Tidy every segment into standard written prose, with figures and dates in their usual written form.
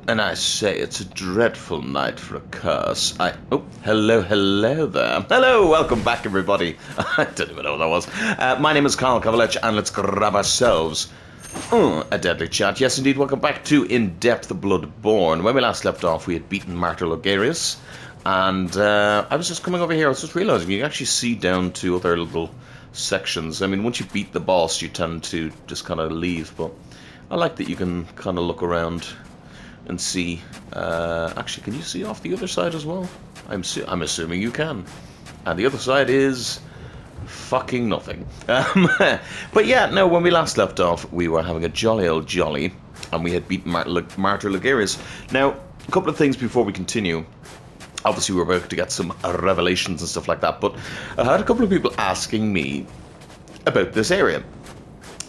And I say it's a dreadful night for a curse. Oh, hello there. Hello, welcome back, everybody. I didn't even know what that was. My name is Kavalech, and let's grab ourselves a deadly chat. Yes, indeed, welcome back to In-Depth Bloodborne. When we last left off, we had beaten Martyr Logarius, and I was just coming over here. I was just realizing you can actually see down to other little sections. I mean, once you beat the boss, you tend to just kind of leave, but I like that you can kind of look around and see. Actually, can you see off the other side as well? I'm assuming you can. And the other side is fucking nothing. But yeah, no, when we last left off, we were having a jolly old jolly, and we had beaten Martyr Logarius. Now, a couple of things before we continue. Obviously, we were about to get some revelations and stuff like that, but I had a couple of people asking me about this area.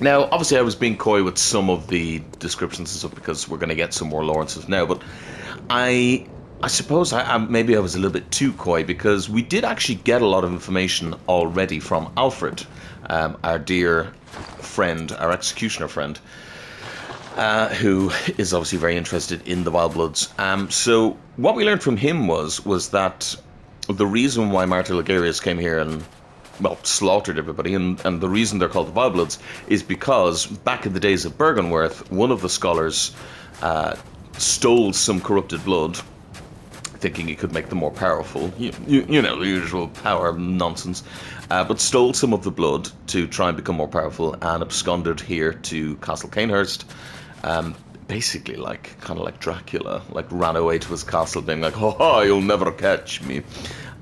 Now, obviously, I was being coy with some of the descriptions and stuff because we're going to get some more lore and stuff now, but I suppose maybe I was a little bit too coy because we did actually get a lot of information already from Alfred, our dear friend, our executioner friend, who is obviously very interested in the Wild Bloods. So what we learned from him was that the reason why Martyr Logarius came here and slaughtered everybody, and the reason they're called the Wild Bloods is because back in the days of Bergenworth, one of the scholars stole some corrupted blood, thinking he could make them more powerful. You know, the usual power nonsense. But stole some of the blood to try and become more powerful, and absconded here to Castle Cainhurst. Basically, kind of like Dracula, ran away to his castle, being like, "Ha ha, you'll never catch me."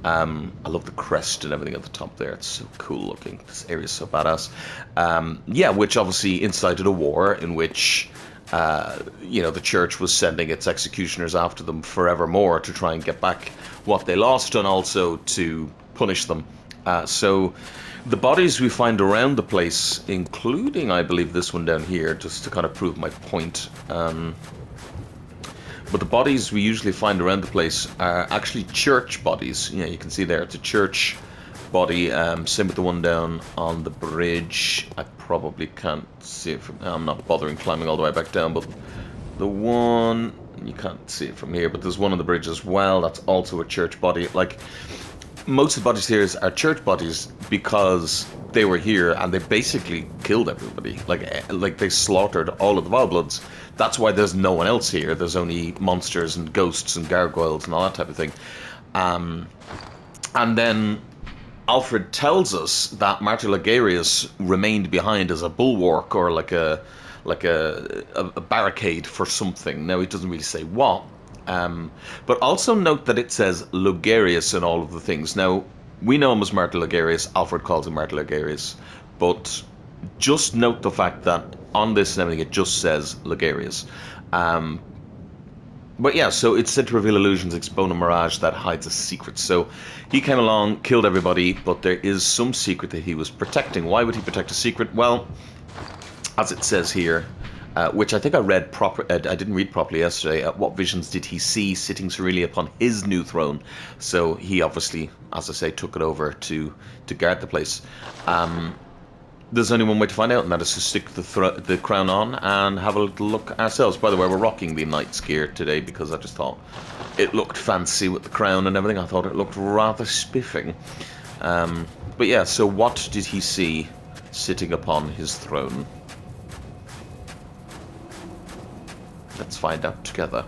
I love the crest and everything at the top there. It's so cool looking. This area is so badass. Yeah, which obviously incited a war in which, the church was sending its executioners after them forevermore to try and get back what they lost and also to punish them. So the bodies we find around the place, including, I believe, this one down here, just to kind of prove my point, but the bodies we usually find around the place are actually church bodies. Yeah, you can see there, it's a church body. Same with the one down on the bridge. I probably can't see it from... I'm not bothering climbing all the way back down, but the one... You can't see it from here, but there's one on the bridge as well. That's also a church body. Most of the bodies here are church bodies because they were here and they basically killed everybody. Like they slaughtered all of the Wild Bloods. That's why there's no one else here. There's only monsters and ghosts and gargoyles and all that type of thing. And then Alfred tells us that Martyr Logarius remained behind as a bulwark or like a barricade for something. Now, he doesn't really say what. But also note that it says Logarius in all of the things. Now, we know him as Martyr Logarius. Alfred calls him Martyr Logarius. But just note the fact that on this and everything, it just says Logarius. But yeah, so it's said to reveal illusions, expose a mirage that hides a secret. So he came along, killed everybody, but there is some secret that he was protecting. Why would he protect a secret? Well, as it says here, which I think I read I didn't read properly yesterday. What visions did he see sitting serenely upon his new throne? So he obviously, as I say, took it over to guard the place. There's only one way to find out, and that is to stick the crown on and have a little look ourselves. By the way, we're rocking the knight's gear today because I just thought it looked fancy with the crown and everything. I thought it looked rather spiffing. But yeah, so what did he see sitting upon his throne? Let's find out together.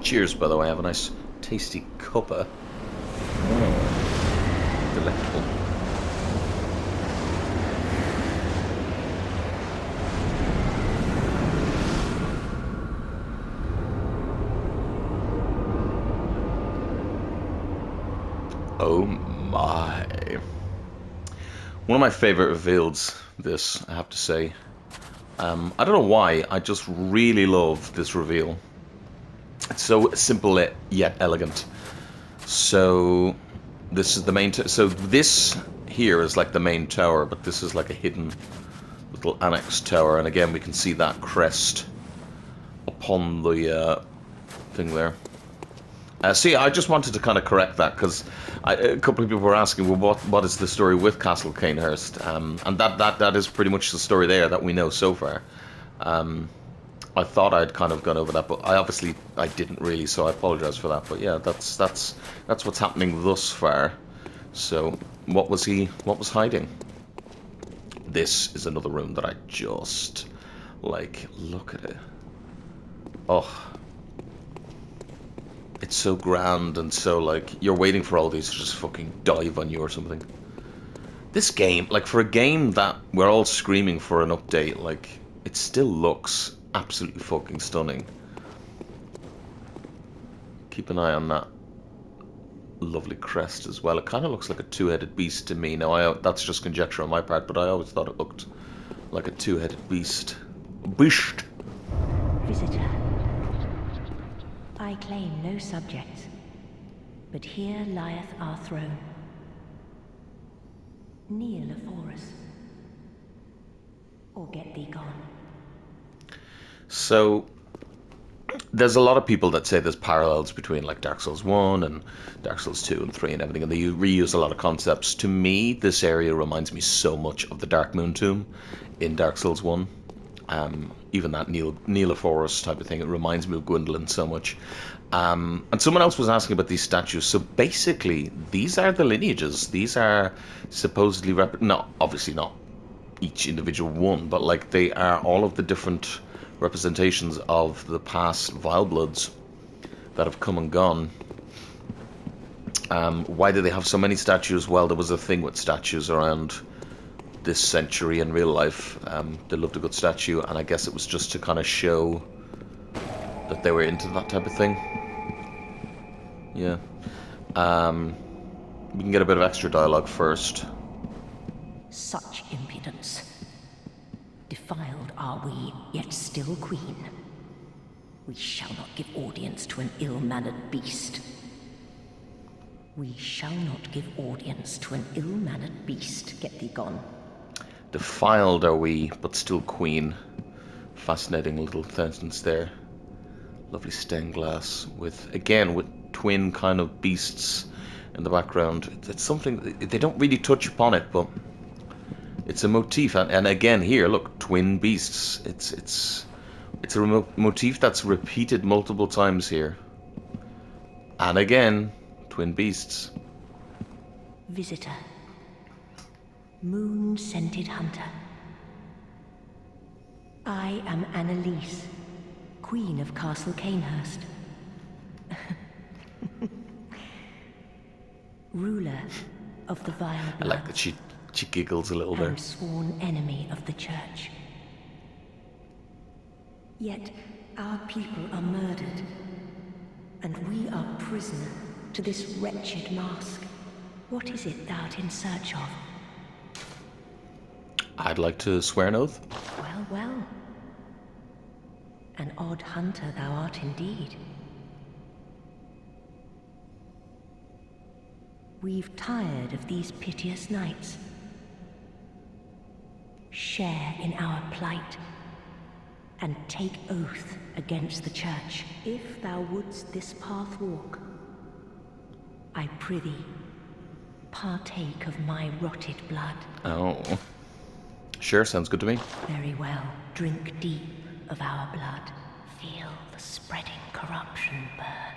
Cheers, by the way. I have a nice, tasty cuppa. Delectable. Oh my. One of my favorite reveals, this, I have to say. I don't know why, I just really love this reveal. It's so simple yet elegant. So this is the main... so this here is like the main tower, but this is like a hidden little annex tower, and again we can see that crest upon the thing there. See, I just wanted to kind of correct that, because a couple of people were asking, well, what is the story with Castle Cainhurst? And that is pretty much the story there that we know so far. I thought I'd kind of gone over that, but I didn't really, so I apologise for that. But yeah, that's what's happening thus far. So what was hiding? This is another room that I just like. Look at it. Oh. It's so grand and so, like, you're waiting for all these to just fucking dive on you or something. This game, like, for a game that we're all screaming for an update, like, it still looks absolutely fucking stunning. Keep an eye on that lovely crest as well. It kind of looks like a two-headed beast to me. Now, that's just conjecture on my part, but I always thought it looked like a two-headed beast. Beast! Visitor. I claim no subjects, but here lieth our throne. Kneel afore us, or get thee gone. So, there's a lot of people that say there's parallels between, like, Dark Souls 1 and Dark Souls 2 and 3 and everything, and they reuse a lot of concepts. To me, this area reminds me so much of the Dark Moon Tomb in Dark Souls 1. Even that Kneel afore us type of thing, it reminds me of Gwendolyn so much. And someone else was asking about these statues. So basically, these are the lineages. These are supposedly obviously not each individual one, but like they are all of the different representations of the past Vile Bloods that have come and gone. Why do they have so many statues? Well, there was a thing with statues around this century in real life. They loved a good statue, and I guess it was just to kind of show that they were into that type of thing. Yeah. We can get a bit of extra dialogue first. Such impudence. Defiled are we, yet still queen. We shall not give audience to an ill-mannered beast. We shall not give audience to an ill-mannered beast. Get thee gone. Defiled are we, but still queen. Fascinating little sentence there. Lovely stained glass with twin kind of beasts in the background. It's something, they don't really touch upon it, but it's a motif. And again here, look, twin beasts. It's a motif that's repeated multiple times here. And again, twin beasts. Visitor. Moon-scented hunter. I am Annalise, Queen of Castle Cainhurst. Ruler of the Vile Blood. I like that she giggles a little there. And sworn enemy of the Church. Yet our people are murdered, and we are prisoner to this wretched mask. What is it thou art in search of? I'd like to swear an oath. Well, well. An odd hunter thou art indeed. We've tired of these piteous nights. Share in our plight, and take oath against the Church. If thou wouldst this path walk, I prithee, partake of my rotted blood. Oh. Sure, sounds good to me. Very well. Drink deep of our blood. Feel the spreading corruption burn.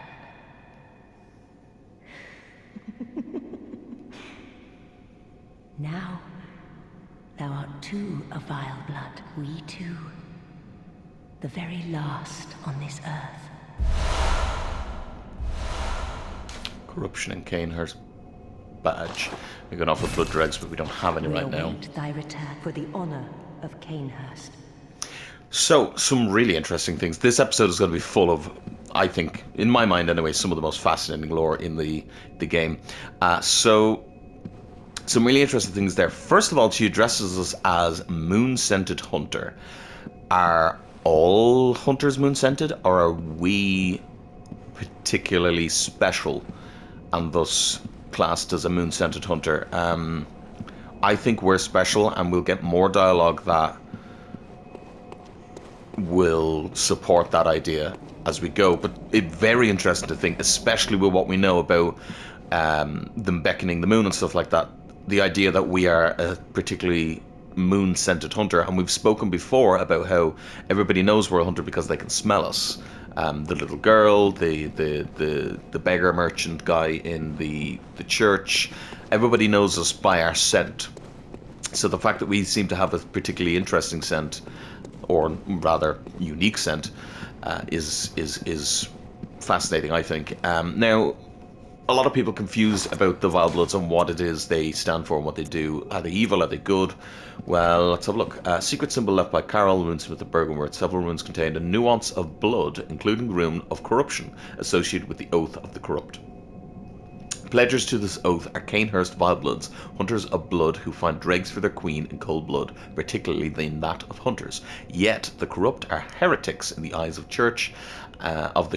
Now, thou art too a Vile Blood. We too. The very last on this earth. Corruption in Cainhurst badge. We're going off with blood dregs, but we don't have any right now. Await thy return for the honor of Cainhurst. So, some really interesting things. This episode is going to be full of, I think, in my mind anyway, some of the most fascinating lore in the game. So, some really interesting things there. First of all, she addresses us as moon-scented hunter. Are all hunters moon-scented, or are we particularly special and thus classed as a moon-scented hunter? I think we're special, and we'll get more dialogue that will support that idea as we go. But it's very interesting to think, especially with what we know about them beckoning the moon and stuff like that, the idea that we are a particularly moon-scented hunter. And we've spoken before about how everybody knows we're a hunter because they can smell us. The little girl, the beggar merchant guy in the church, everybody knows us by our scent. So the fact that we seem to have a particularly interesting scent, or rather unique scent, is fascinating, I think. Now, a lot of people confused about the Vile Bloods and what it is they stand for and what they do. Are they evil? Are they good? Well, let's have a look. Secret symbol left by Carol, runesmith of Bergenworth. Several runes contained a nuance of blood, including the rune of corruption, associated with the Oath of the Corrupt. Pledgers to this oath are Canehurst Vilebloods, hunters of blood who find dregs for their queen in cold blood, particularly in that of hunters. Yet the corrupt are heretics in the eyes of the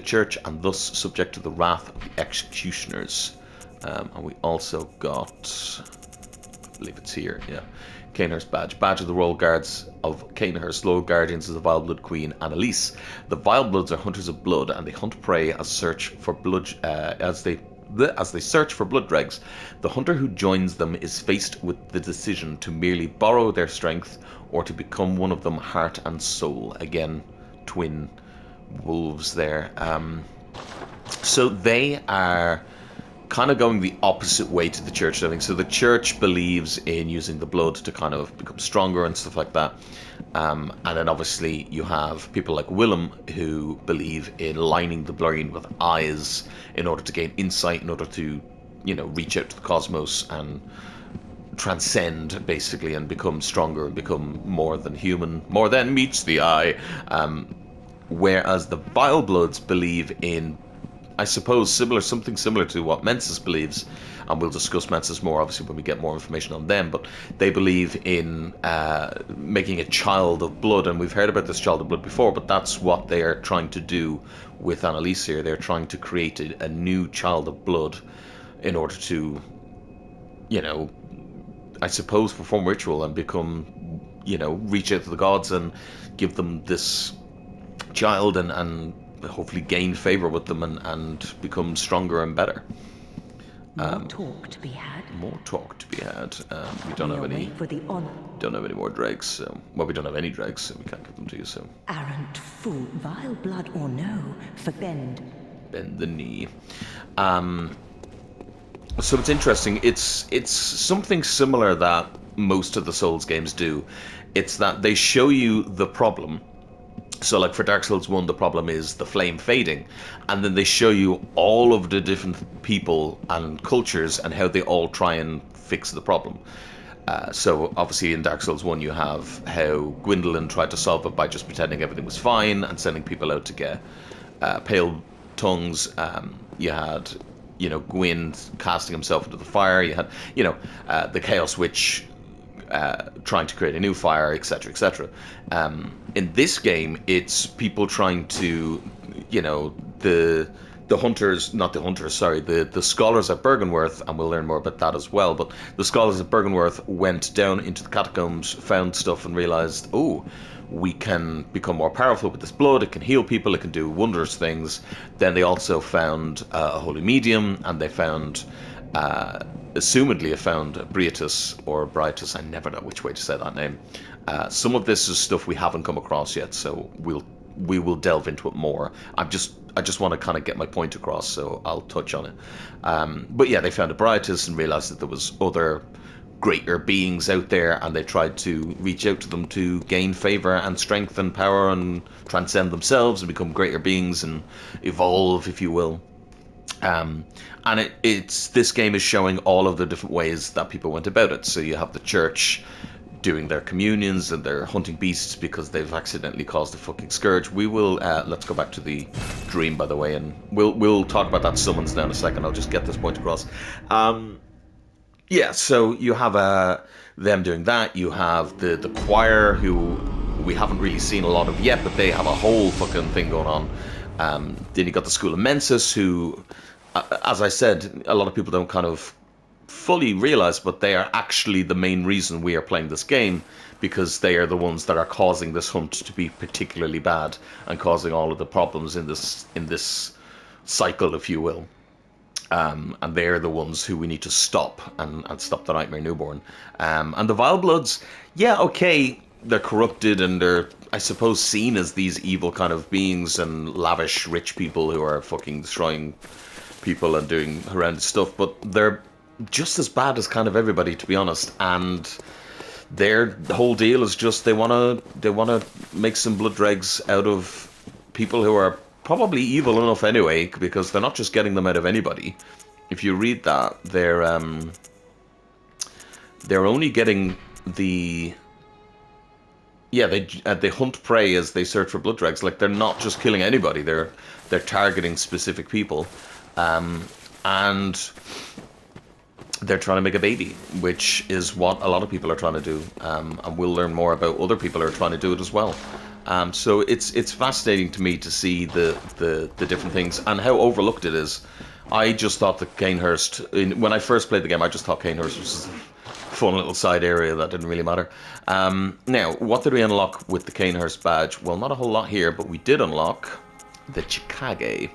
church, and thus subject to the wrath of the executioners. And we also got, I believe it's here, yeah, Canehurst badge. Badge of the Royal Guards of Canehurst, loyal guardians of the Vileblood Queen Annalise. The Vilebloods are hunters of blood, and they hunt prey as they search for blood dregs. The hunter who joins them is faced with the decision to merely borrow their strength or to become one of them heart and soul. Again, twin wolves there. So they are kind of going the opposite way to the church, I think. So the church believes in using the blood to kind of become stronger and stuff like that. And then obviously you have people like Willem who believe in lining the brain with eyes in order to gain insight, in order to, reach out to the cosmos and transcend, basically, and become stronger and become more than human, more than meets the eye. Whereas the Vile Bloods believe in, I suppose, something similar to what Mensis believes, and we'll discuss Mensis more, obviously, when we get more information on them, but they believe in making a child of blood, and we've heard about this child of blood before, but that's what they are trying to do with Annalise here. They're trying to create a new child of blood in order to, I suppose, perform ritual and become, reach out to the gods and give them this child and hopefully gain favor with them and become stronger and better. More talk to be had. More talk to be had. We don't have any. For the honor. Don't have any more dregs. So, well, we don't have any dregs, so we can't give them to you. So. Arrant fool, vile blood or no, for bend the knee. So it's interesting. It's something similar that most of the Souls games do. It's that they show you the problem. So like for Dark Souls 1, the problem is the flame fading, and then they show you all of the different people and cultures and how they all try and fix the problem. So obviously in Dark Souls 1 you have how Gwendolyn tried to solve it by just pretending everything was fine and sending people out to get pale tongues. You had, Gwyn casting himself into the fire. You had, the Chaos Witch trying to create a new fire, etc., etc. In this game, it's people trying to, the hunters, not the hunters, sorry, the scholars at Bergenworth, and we'll learn more about that as well, but the scholars at Bergenworth went down into the catacombs, found stuff, and realized, oh, we can become more powerful with this blood, it can heal people, it can do wondrous things. Then they also found a holy medium, and they found... assumedly have found Briatus or Briatus, I never know which way to say that name. Some of this is stuff we haven't come across yet, so we will delve into it more. I just want to kind of get my point across, so I'll touch on it. But yeah, they found a Briatus and realized that there was other greater beings out there, and they tried to reach out to them to gain favor and strength and power and transcend themselves and become greater beings and evolve, if you will. And it's this game is showing all of the different ways that people went about it. So you have the church doing their communions and they're hunting beasts because they've accidentally caused a fucking scourge. We will let's go back to the dream, by the way, and we'll talk about that summons now in a second. I'll just get this point across. Yeah, so you have them doing that. You have the choir, who we haven't really seen a lot of yet, but they have a whole fucking thing going on. Then you got the School of Mensis, who, as I said, a lot of people don't kind of fully realize, but they are actually the main reason we are playing this game, because they are the ones that are causing this hunt to be particularly bad and causing all of the problems in this cycle, if you will. And they're the ones who we need to stop and stop the Nightmare Newborn. And the Vile Bloods, yeah, okay, they're corrupted and they're, I suppose, seen as these evil kind of beings and lavish rich people who are fucking destroying people and doing horrendous stuff, but they're just as bad as kind of everybody, to be honest. And their whole deal is just they wanna make some blood dregs out of people who are probably evil enough anyway, because they're not just getting them out of anybody. If you read that, they're only getting the they hunt prey as they search for blood dregs. Like, they're not just killing anybody. They're targeting specific people, and they're trying to make a baby, which is what a lot of people are trying to do. And we'll learn more about other people who are trying to do it as well. So it's fascinating to me to see the different things and how overlooked it is. I just thought that Canehurst, when I first played the game, I just thought Canehurst was a fun little side area that didn't really matter. Now, what did we unlock with the Canehurst badge? Well, not a whole lot here, but we did unlock the Chikage.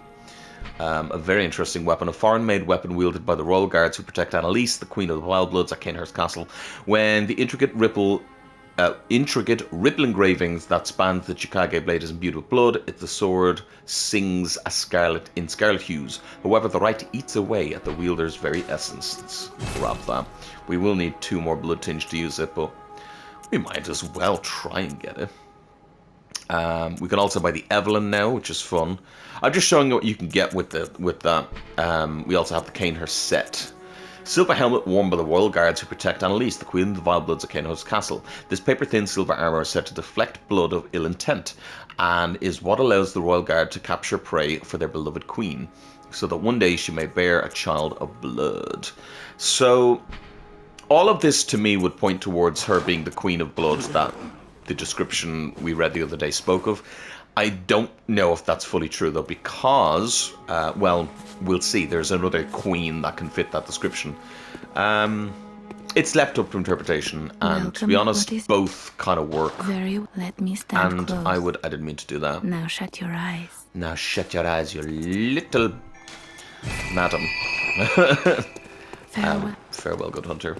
A very interesting weapon, a foreign-made weapon wielded by the Royal Guards who protect Annalise, the Queen of the Wild Bloods, at Canehurst Castle. When the intricate ripple engravings that spans the Chikage blade is imbued with blood, the sword sings in scarlet hues. However, the right eats away at the wielder's very essence. Let's grab that. We will need 2 more blood tinge to use it, but we might as well try and get it. We can also buy the Evelyn now, which is fun. I'm just showing you what you can get with that. We also have the Canehurst set. Silver helmet worn by the Royal Guards who protect Annalise, the Queen of the Vile Bloods at Canehurst Castle. This paper-thin silver armour is said to deflect blood of ill intent, and is what allows the Royal Guard to capture prey for their beloved Queen, so that one day she may bear a child of blood. So, all of this to me would point towards her being the Queen of Blood that the description we read the other day spoke of. I don't know if that's fully true, though, because, well, we'll see. There's another queen that can fit that description. It's left up to interpretation, and to be honest, both kind of work. Let me stand and close. I didn't mean to do that. Now shut your eyes. Now shut your eyes, you little madam. Farewell, good hunter.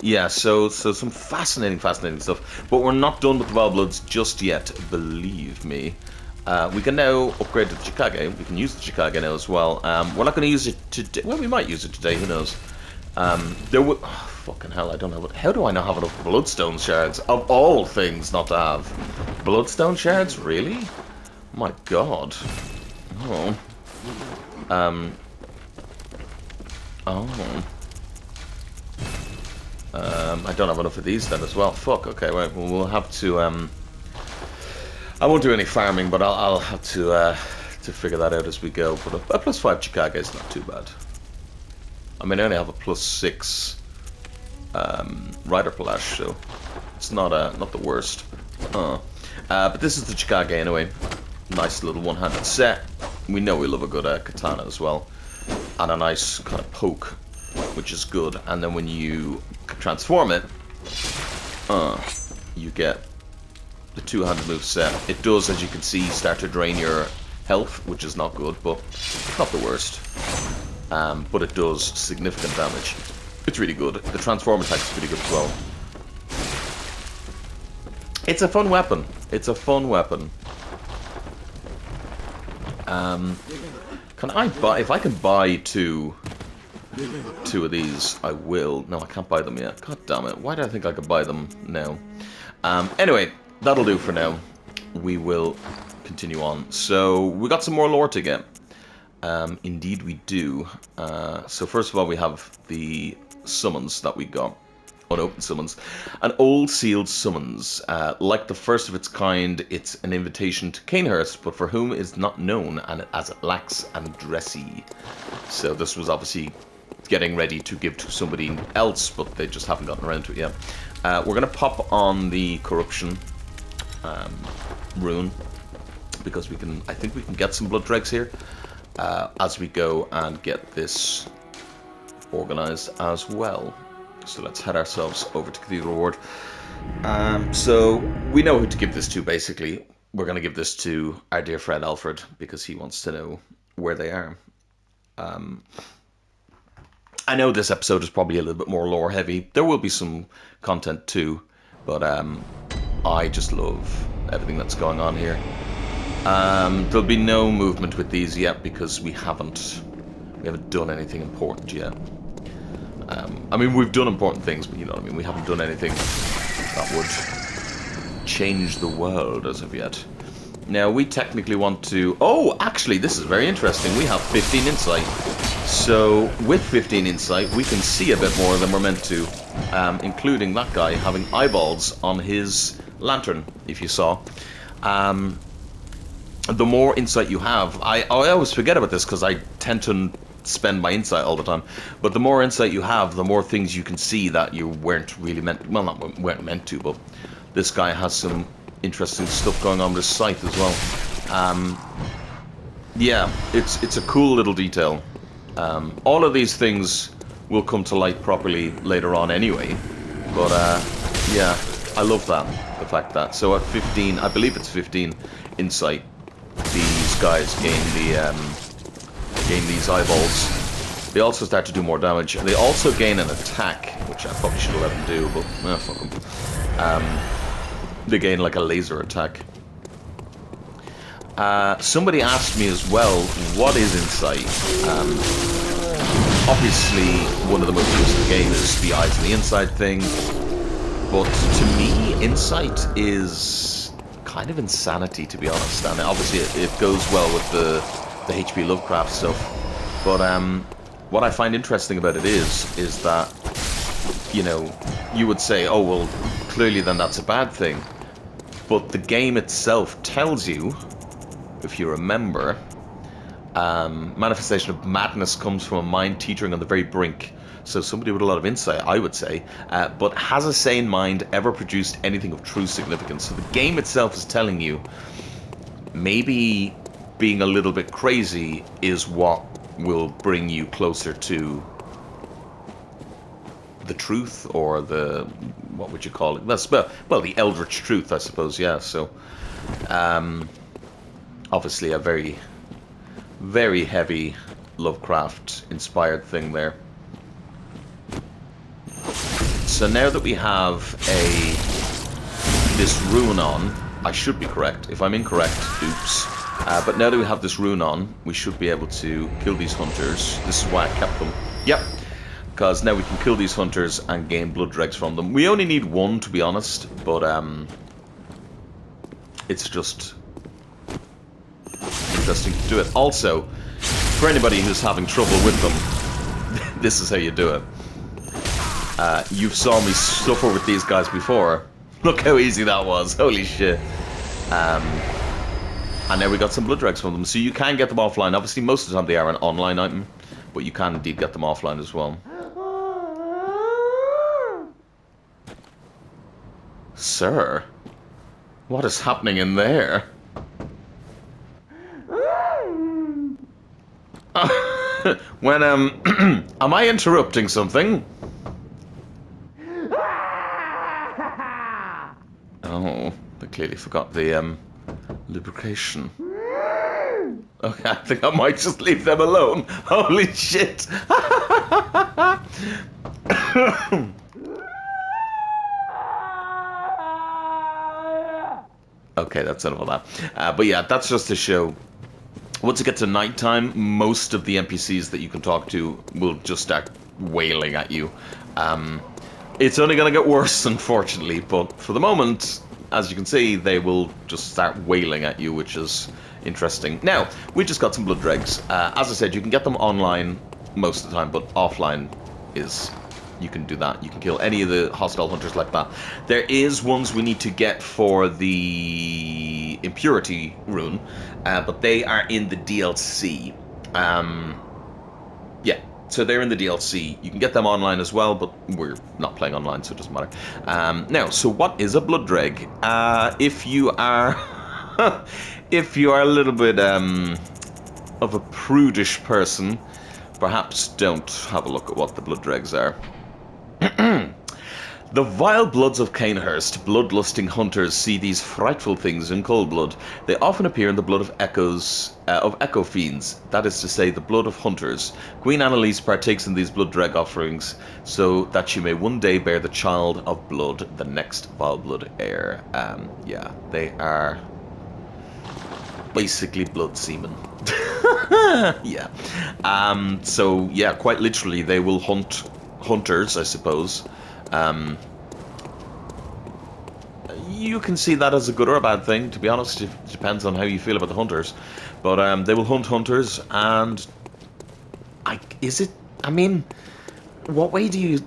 Yeah, so some fascinating stuff. But we're not done with the Vile Bloods just yet, believe me. We can now upgrade to the Chikage. We can use the Chikage now as well. We're not going to use it today. Well, we might use it today, who knows. There would... Oh, fucking hell, I don't know. How do I not have enough Bloodstone shards? Of all things not to have. Bloodstone shards? Really? My god. Oh. I don't have enough of these then as well. Fuck, okay, right, well, we'll have to, I won't do any farming, but I'll have to figure that out as we go. But a +5 Chikage is not too bad. I mean, I only have a +6 Rider Palash, so it's not the worst. But this is the Chikage anyway. Nice little one-handed set. We know we love a good katana as well. And a nice kind of poke, which is good. And then when you transform it, you get the two-handed move set. It does, as you can see, start to drain your health, which is not good, but not the worst. But it does significant damage. It's really good. The transform attack is pretty good as well. It's a fun weapon. It's a fun weapon. Can I buy... If I can buy two of these, I will. No, I can't buy them yet. God damn it. Why do I think I could buy them now? Anyway, that'll do for now. We will continue on. So, we got some more lore to get. Indeed we do. So first of all, we have the summons that we got. Unopened summons. An old sealed summons. Like the first of its kind, it's an invitation to Canehurst, but for whom is not known, and as it lacks an addressee. So this was obviously getting ready to give to somebody else, but they just haven't gotten around to it yet. We're going to pop on the corruption rune, because we can. I think we can get some blood dregs here as we go and get this organized as well. So let's head ourselves over to Cathedral Ward. So we know who to give this to, basically. We're going to give this to our dear friend Alfred, because he wants to know where they are. I know this episode is probably a little bit more lore heavy. There will be some content too, but I just love everything that's going on here. There'll be no movement with these yet because we haven't done anything important yet. I mean, we've done important things, but you know what I mean. We haven't done anything that would change the world as of yet. Now, we technically want to... Oh, actually, this is very interesting. We have 15 insight. So, with 15 insight, we can see a bit more than we're meant to. Including that guy having eyeballs on his lantern, if you saw. The more insight you have... I always forget about this because I tend to spend my insight all the time. But the more insight you have, the more things you can see that you weren't really meant... Well, not weren't meant to, but this guy has some interesting stuff going on with his sight as well. Yeah, it's a cool little detail. All of these things will come to light properly later on anyway. But yeah, I love that, the fact that. So at 15, I believe it's 15 insight, these guys gain these eyeballs. They also start to do more damage, and they also gain an attack, which I probably should have let them do, but fuck them. They gain like a laser attack. Somebody asked me as well, what is insight? Obviously, one of the most used game is the eyes on the inside thing. But to me, insight is kind of insanity, to be honest. And obviously, it goes well with the H.P. Lovecraft stuff. But what I find interesting about it is that, you know, you would say, oh, well, clearly then that's a bad thing. But the game itself tells you, if you remember, manifestation of madness comes from a mind teetering on the very brink. So somebody with a lot of insight, I would say, but has a sane mind ever produced anything of true significance? So the game itself is telling you maybe being a little bit crazy is what will bring you closer to the truth, or the, what would you call it? That's, well, the eldritch truth, I suppose, yeah. So, obviously a very, very heavy Lovecraft-inspired thing there. So now that we have this rune on, I should be correct. If I'm incorrect, oops. But now that we have this rune on, we should be able to kill these hunters. This is why I kept them. Yep. Because now we can kill these hunters and gain blood dregs from them. We only need one, to be honest, but it's just interesting to do it. Also, for anybody who's having trouble with them, this is how you do it. You saw me suffer with these guys before. Look how easy that was. Holy shit. And now we got some blood dregs from them. So you can get them offline. Obviously, most of the time they are an online item, but you can indeed get them offline as well. Sir, what is happening in there? When, am I interrupting something? Oh, they clearly forgot the, lubrication. Okay, I think I might just leave them alone. Holy shit! Okay, that's enough of that. But yeah, that's just to show. Once it gets to nighttime, most of the NPCs that you can talk to will just start wailing at you. It's only going to get worse, unfortunately, but for the moment, as you can see, they will just start wailing at you, which is interesting. Now, we just got some blood dregs. As I said, you can get them online most of the time, but offline is... You can do that. You can kill any of the hostile hunters like that. There is ones we need to get for the impurity rune, but they are in the DLC. Yeah, so they're in the DLC. You can get them online as well, but we're not playing online, so it doesn't matter. Now, so what is a blood dreg? If you are, if you are a little bit of a prudish person, perhaps don't have a look at what the blood dregs are. The vile bloods of Canehurst, bloodlusting hunters see these frightful things in cold blood. They often appear in the blood of echo fiends, that is to say, the blood of hunters. Queen Annalise partakes in these blood dreg offerings, so that she may one day bear the child of blood, the next vile blood heir. Yeah, they are basically blood semen. Yeah. So yeah, quite literally, they will hunt hunters, I suppose. You can see that as a good or a bad thing, to be honest. It depends on how you feel about the hunters. But they will hunt hunters, and I mean, what way do you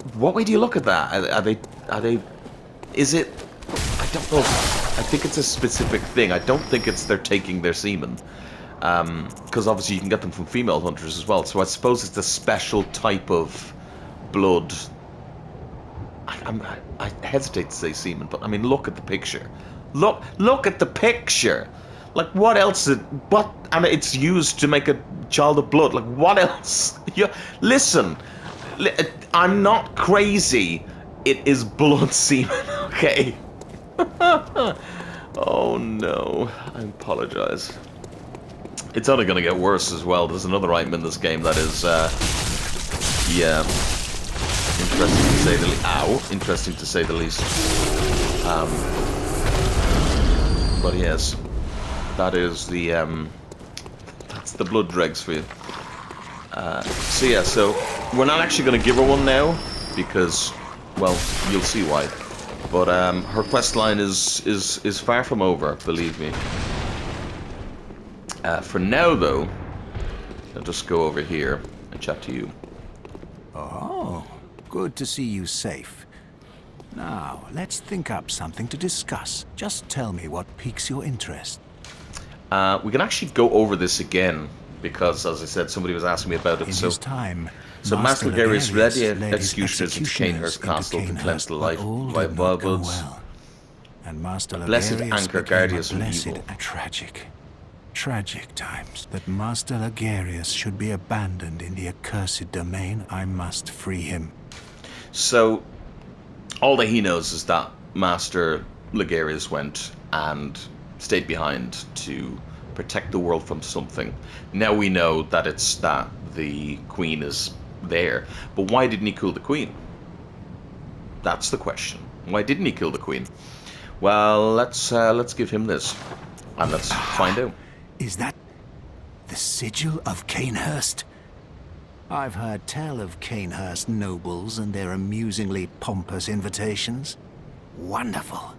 look at that? Are they? Is it? I don't know. I think it's a specific thing. I don't think it's they're taking their semen, because obviously you can get them from female hunters as well. So I suppose it's a special type of blood. I hesitate to say semen, but I mean, look at the picture. Look at the picture. Like, what else? And it's used to make a child of blood. Like, what else? Listen, I'm not crazy. It is blood semen, okay? Oh no, I apologize. It's only going to get worse as well. There's another item in this game that is, yeah. Interesting to say the least. But yes, that is the that's the blood dregs for you. So yeah, so we're not actually going to give her one now because, well, you'll see why. But her quest line is far from over, believe me. For now, though, I'll just go over here and chat to you. Oh. Good to see you safe. Now, let's think up something to discuss. Just tell me what piques your interest. We can actually go over this again, because, as I said, somebody was asking me about it. In so, his time, so Master Legarius led the executioners into Canehurst Castle to cleanse the life by wildwoods. Well. And Master Blessed Anchor Guardius from evil. Tragic times. That Master Legarius should be abandoned in the accursed domain. I must free him. So, all that he knows is that Master Legarius went and stayed behind to protect the world from something. Now we know that it's that the Queen is there. But why didn't he kill the Queen? That's the question. Why didn't he kill the Queen? Well, let's give him this, and let's find out. Is that the sigil of Canehurst? I've heard tell of Canehurst nobles and their amusingly pompous invitations. Wonderful.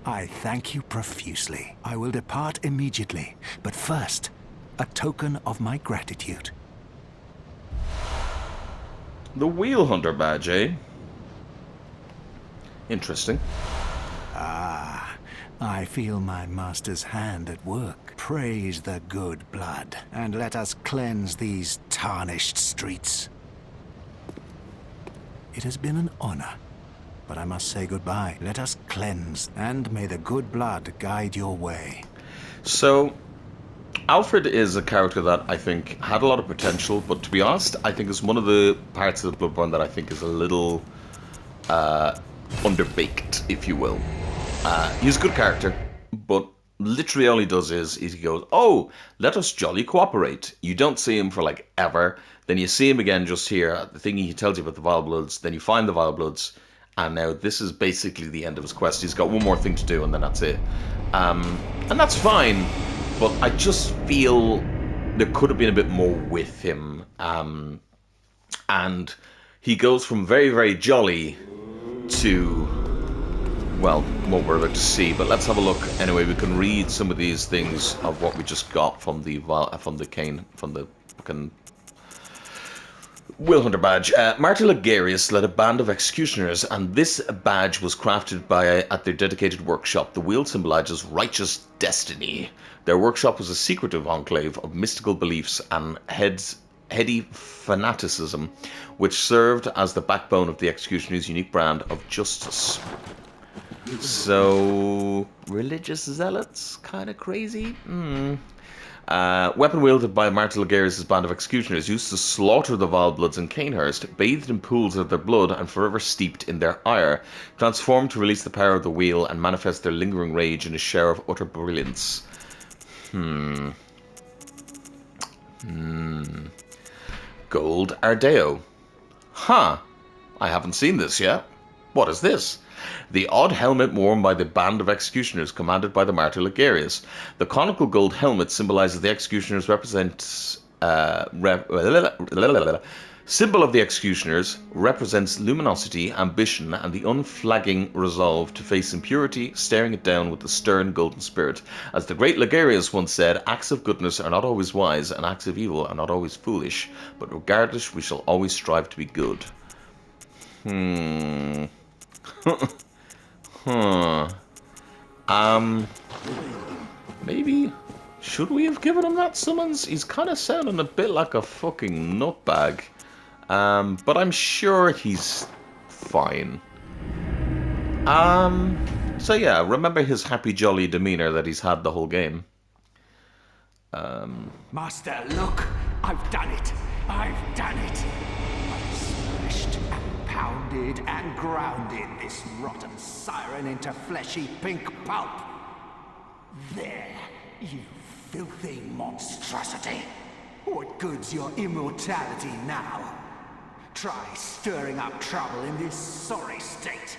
I thank you profusely. I will depart immediately, but first, a token of my gratitude. The Wheel Hunter badge, eh? Interesting. Ah, I feel my master's hand at work. Praise the good blood, and let us cleanse these tarnished streets. It has been an honor, but I must say goodbye. Let us cleanse, and may the good blood guide your way. So, Alfred is a character that I think had a lot of potential, but to be honest, I think is one of the parts of Bloodborne that I think is a little underbaked, if you will. He's a good character, but literally all he does is he goes, oh, let us jolly cooperate. You don't see him for like ever. Then you see him again just here, the thing he tells you about the Vile Bloods. Then you find the Vile Bloods, and now this is basically the end of his quest. He's got one more thing to do, and then that's it. And that's fine, but I just feel there could have been a bit more with him. And he goes from very, very jolly to, well, what we're about to see. But let's have a look. Anyway, we can read some of these things of what we just got from the fucking Wheel Hunter badge. Martyr Legarius led a band of executioners, and this badge was crafted at their dedicated workshop. The wheel symbolizes righteous destiny. Their workshop was a secretive enclave of mystical beliefs and heady fanaticism, which served as the backbone of the executioner's unique brand of justice. So, religious zealots? Kind of crazy? Weapon wielded by Martyr Ligarius' band of executioners used to slaughter the vile bloods in Canehurst, bathed in pools of their blood and forever steeped in their ire, transformed to release the power of the wheel and manifest their lingering rage in a shower of utter brilliance. Gold Ardeo. Huh. I haven't seen this yet. What is this? The odd helmet worn by the band of executioners commanded by the martyr Ligarius. The conical gold helmet symbolizes the executioners symbol of the executioners represents luminosity, ambition, and the unflagging resolve to face impurity, staring it down with the stern golden spirit. As the great Ligarius once said, acts of goodness are not always wise, and acts of evil are not always foolish, but regardless, we shall always strive to be good. Maybe. Should we have given him that summons? He's kind of sounding a bit like a fucking nutbag. But I'm sure he's fine. So yeah, remember his happy jolly demeanor that he's had the whole game. Master, look! I've done it! I've done it! I've smashed and pounded and grounded this rotten siren into fleshy pink pulp. There, you filthy monstrosity! What good's your immortality now? Try stirring up trouble in this sorry state.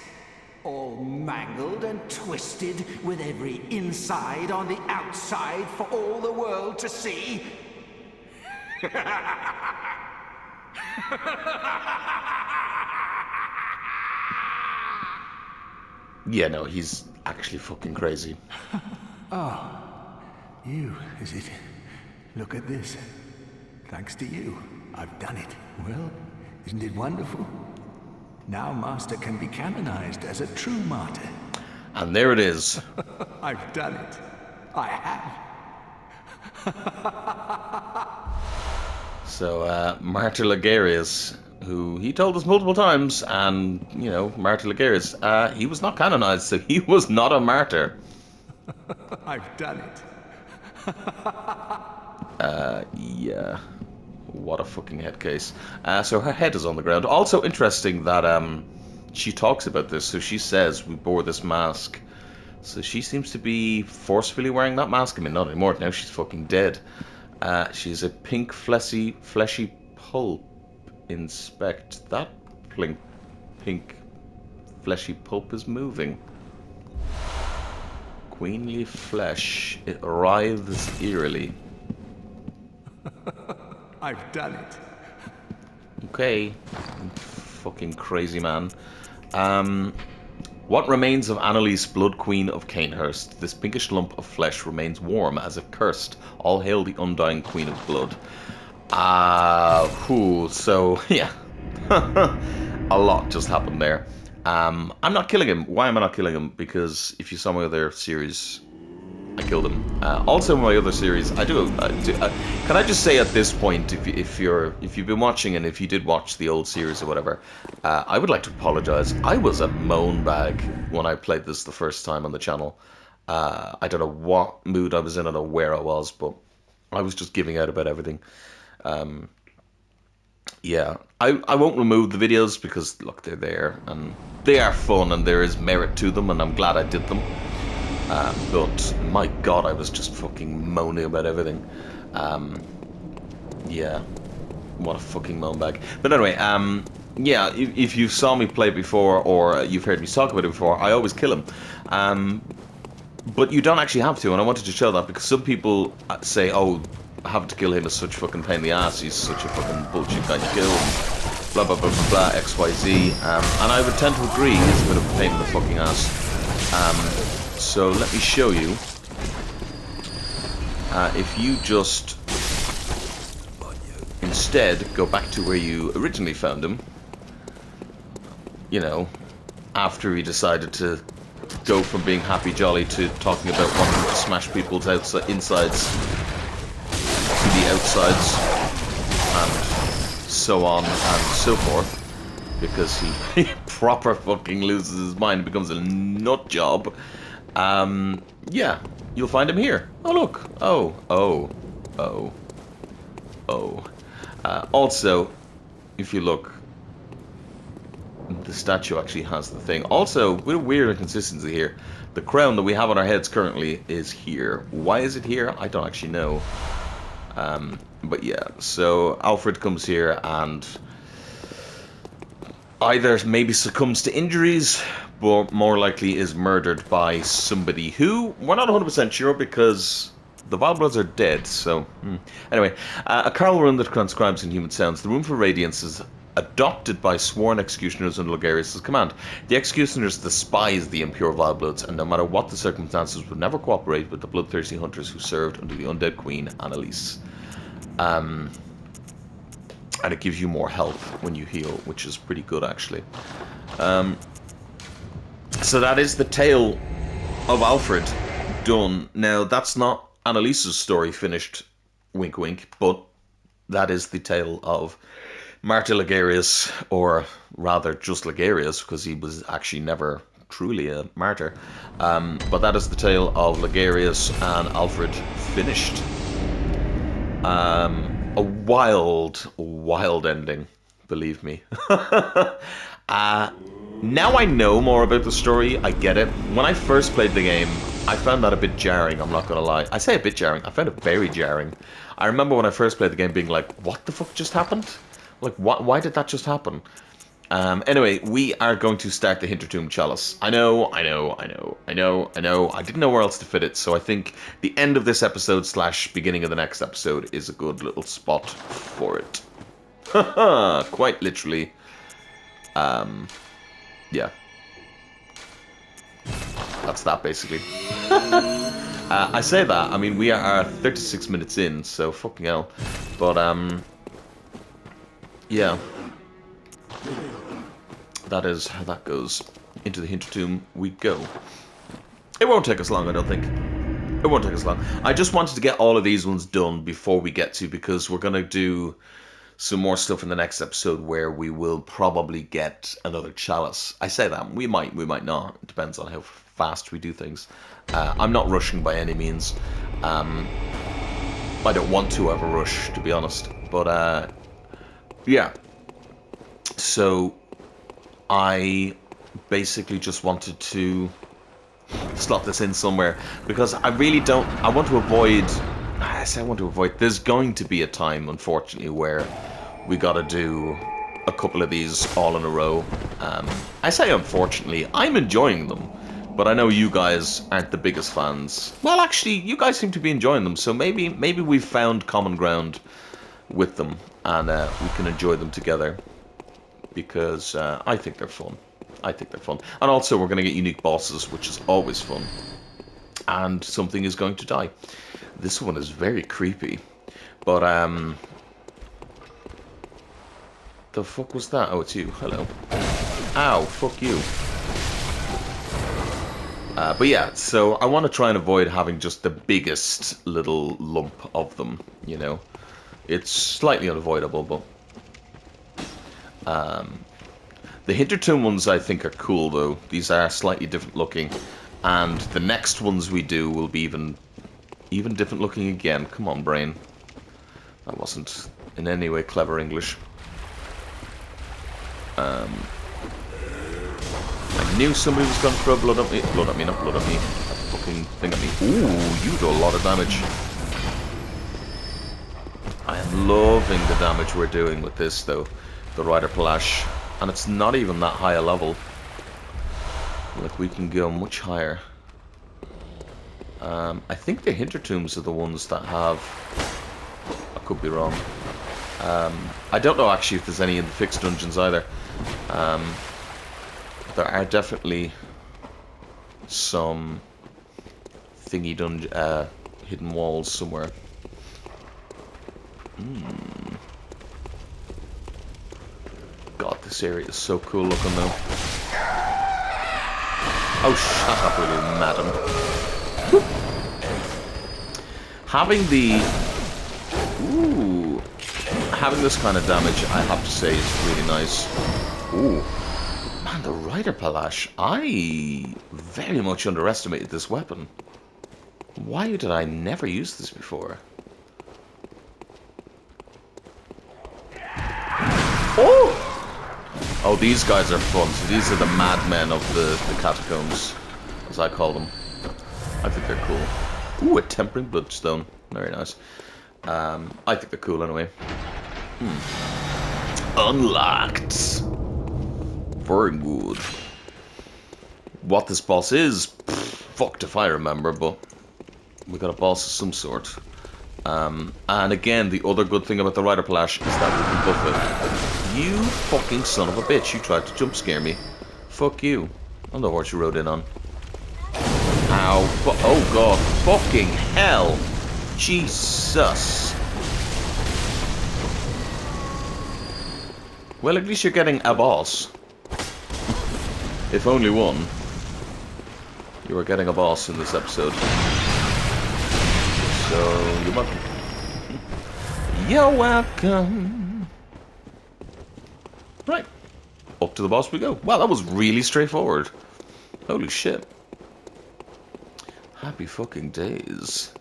All mangled and twisted, with every inside on the outside for all the world to see. Yeah, no, he's actually fucking crazy. Oh, you, is it? Look at this. Thanks to you, I've done it. Well, isn't it wonderful? Now Master can be canonized as a true martyr. And there it is. I've done it. I have. So, Martyr Ligarius, who he told us multiple times, and, you know, Martyr Ligarius, he was not canonized, so he was not a martyr. I've done it. Yeah. What a fucking head case. So her head is on the ground. Also interesting that she talks about this. So she says we bore this mask. So she seems to be forcefully wearing that mask. I mean, not anymore. Now she's fucking dead. She's a pink fleshy pulp. Inspect. That pink fleshy pulp is moving. Queenly flesh. It writhes eerily. I've done it. Okay. Fucking crazy man. What remains of Annalise, Blood Queen of Canehurst? This pinkish lump of flesh remains warm as if cursed. All hail the undying Queen of Blood. So, yeah. A lot just happened there. I'm not killing him. Why am I not killing him? Because if you saw my other series, I killed him. Also, in my other series, I do. Can I just say at this point, if you've been watching and if you did watch the old series or whatever, I would like to apologize. I was a moan bag when I played this the first time on the channel. I don't know what mood I was in, I don't know where I was, but I was just giving out about everything. Yeah, I won't remove the videos because look, they're there and they are fun and there is merit to them, and I'm glad I did them. But my god, I was just fucking moaning about everything. Yeah, what a fucking moan bag. But anyway, yeah, if you saw me play it before or you've heard me talk about it before, I always kill him. But you don't actually have to, and I wanted to show that because some people say, oh, having to kill him is such a fucking pain in the ass, he's such a fucking bullshit guy to kill, blah blah blah blah blah, XYZ, and I would tend to agree, he's a bit of a pain in the fucking ass. So let me show you. If you just instead go back to where you originally found him, you know, after he decided to go from being happy jolly to talking about wanting to smash people's insides to the outsides and so on and so forth. because he proper fucking loses his mind, becomes a nut job. Yeah, you'll find him here. Oh, look. Oh. Also, if you look, the statue actually has the thing. Also, with a weird inconsistency here, the crown that we have on our heads currently is here. Why is it here? I don't actually know. But yeah, so Alfred comes here and either maybe succumbs to injuries, but more likely is murdered by somebody who we're not 100% sure because the Wild are dead, so... Anyway, a carnal rune that transcribes inhuman sounds. The rune for radiance is adopted by sworn executioners under Logarius' command. The executioners despise the impure Wildbloods, and no matter what the circumstances, would never cooperate with the bloodthirsty hunters who served under the undead queen, Annalise. And it gives you more health when you heal, which is pretty good, actually. So that is the tale of Alfred done. Now, that's not Annalise's story finished, wink wink, but that is the tale of Martyr Ligarius, or rather just Ligarius, because he was actually never truly a martyr. But that is the tale of Ligarius and Alfred finished. A wild ending, believe me. Now I know more about the story, I get it. When I first played the game, I found that a bit jarring, I'm not gonna lie. I say a bit jarring, I found it very jarring. I remember when I first played the game being like, what the fuck just happened? Like, why did that just happen? Anyway, we are going to start the Hintertomb Chalice. I know. I didn't know where else to fit it, so I think the end of this episode / beginning of the next episode is a good little spot for it. Haha, quite literally. Yeah. That's that, basically. I say that, I mean, we are 36 minutes in, so fucking hell. But, yeah. That is how that goes. Into the Hintertomb we go. It won't take us long, I don't think. It won't take us long. I just wanted to get all of these ones done before we get to, because we're going to do some more stuff in the next episode where we will probably get another chalice. I say that. We might not. It depends on how fast we do things. I'm not rushing by any means. I don't want to have a rush, to be honest. But, yeah. So I basically just wanted to slot this in somewhere because I really don't. I want to avoid. I say I want to avoid. There's going to be a time, unfortunately, where we got to do a couple of these all in a row. I say unfortunately. I'm enjoying them, but I know you guys aren't the biggest fans. Well, actually, you guys seem to be enjoying them, so maybe we've found common ground with them, and we can enjoy them together. Because I think they're fun. And also we're going to get unique bosses, which is always fun. And something is going to die. This one is very creepy. But, the fuck was that? Oh, it's you. Hello. Ow, fuck you. But yeah, so I want to try and avoid having just the biggest little lump of them, you know. It's slightly unavoidable, but... the Hintertomb ones I think are cool though. These are slightly different looking, and the next ones we do will be even different looking again. Come on, brain. That wasn't in any way clever English. I knew somebody was going to throw blood at me. Not blood at me. A fucking thing at me. Ooh, you do a lot of damage. I am loving the damage we're doing with this though. The Rider Palash, and it's not even that high a level. Like, we can go much higher. I think the Hintertombs are the ones that have... I could be wrong. I don't know actually if there's any in the fixed dungeons either. There are definitely some thingy dungeon, hidden walls somewhere. God, this area is so cool looking though. Oh, shut up, will you, madam. Having the... Ooh. Having this kind of damage, I have to say, is really nice. Ooh. Man, the Rider Palash. I very much underestimated this weapon. Why did I never use this before? Oh! Oh, these guys are fun. So these are the madmen of the catacombs, as I call them. I think they're cool. Ooh, a tempering bloodstone. Very nice. I think they're cool anyway. Unlocked. Very good. What this boss is, fucked if I remember, but we got a boss of some sort. And again, the other good thing about the Rider Palash is that we can buff it. You fucking son of a bitch, you tried to jump scare me. Fuck you. I'm the horse you rode in on. Ow. Oh god. Fucking hell. Jesus. Well, at least you're getting a boss. If only one. You are getting a boss in this episode. So, you're welcome. You're welcome. Right. Up to the boss we go. Wow, that was really straightforward. Holy shit. Happy fucking days.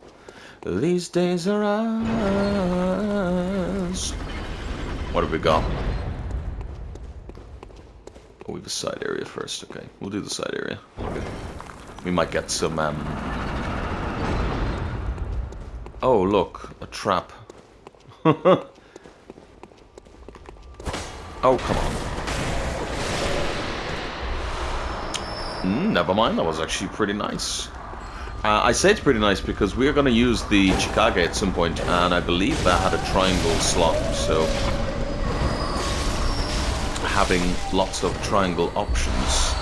These days are ours. What have we got? Oh, we have a side area first. Okay, we'll do the side area. Okay. We might get some, Oh, look. A trap. Oh, come on. Never mind. That was actually pretty nice. I say it's pretty nice because we're going to use the Chicago at some point, and I believe that had a triangle slot, so having lots of triangle options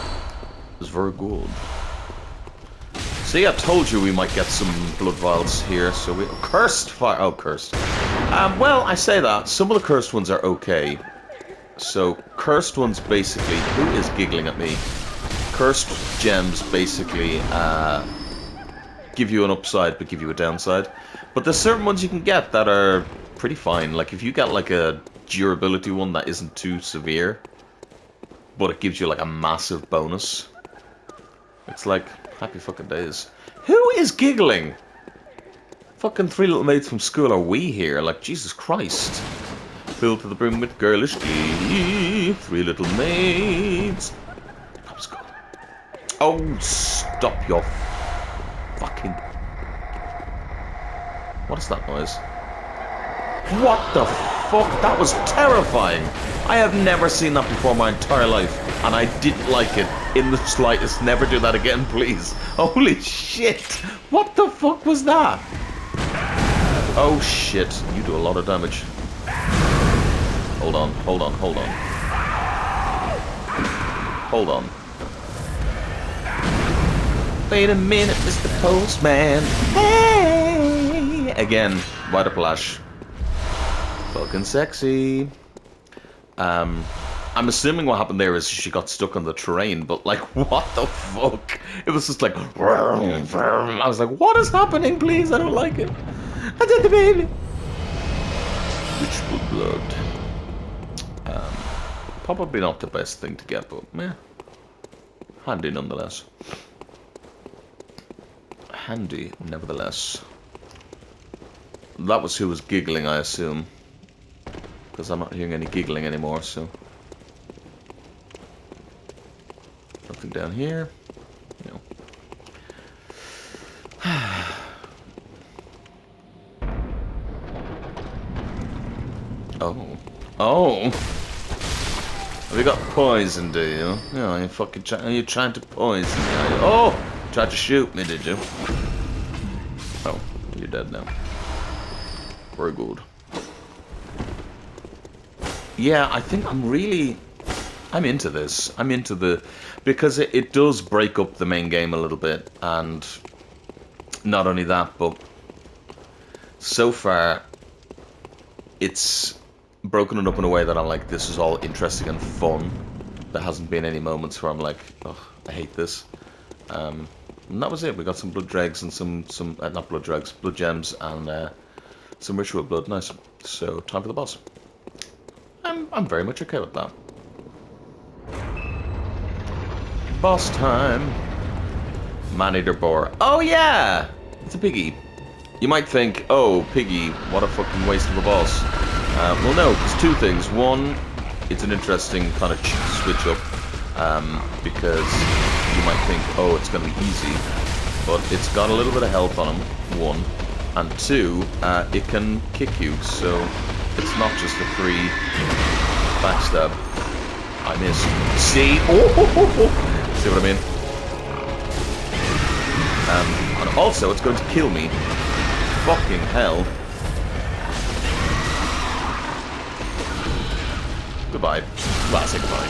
is very good. So yeah, I told you we might get some blood vials here, so we... Cursed fire... Oh, cursed. Well, I say that. Some of the cursed ones are okay. So, cursed ones basically... Who is giggling at me? Cursed gems basically... give you an upside but give you a downside, but there's certain ones you can get that are pretty fine. Like if you get like a durability one that isn't too severe but it gives you like a massive bonus, it's like happy fucking days. Who is giggling? Fucking three little mates from school are we here? Like Jesus Christ. Filled to the brim with girlish glee, three little maids. Let's go. Oh, stop your fucking... What is that noise? What the fuck? That was terrifying. I have never seen that before in my entire life, and I didn't like it in the slightest. Never do that again, please. Holy shit. What the fuck was that? Oh shit. You do a lot of damage. Hold on, hold on, hold on. Hold on. Wait a minute, Mr. Postman. Hey! Again, Rider Palash. Fucking sexy. I'm assuming what happened there is she got stuck on the terrain, but like, what the fuck? It was just like... I was like, what is happening, please? I don't like it. I did the baby. Ritual blood. Probably not the best thing to get, but meh. Handy nonetheless. Handy, nevertheless. That was who was giggling, I assume. Because I'm not hearing any giggling anymore, so... Nothing down here. No. Oh. Oh! Have you got poison, do you? No, you fucking are you trying to poison me? Are you? Oh! Tried to shoot me, did you? Oh, you're dead now. Very good. Yeah, I think I'm into this. I'm into the... Because it does break up the main game a little bit, and not only that, but so far it's broken it up in a way that I'm like, this is all interesting and fun. There hasn't been any moments where I'm like, oh, I hate this. And that was it. We got some blood dregs and some not blood dregs, blood gems and some ritual blood. Nice. So time for the boss. I'm very much okay with that. boss time. Man-eater boar. Oh yeah! It's a piggy. You might think, oh, piggy, what a fucking waste of a boss. Well no, there's two things. One, it's an interesting kind of switch up. Because you might think, oh, it's going to be easy. But it's got a little bit of health on him, one. And two, it can kick you, so it's not just a free backstab. I missed. See? Oh! See what I mean? And also, it's going to kill me. Fucking hell. Goodbye. Well, I say goodbye.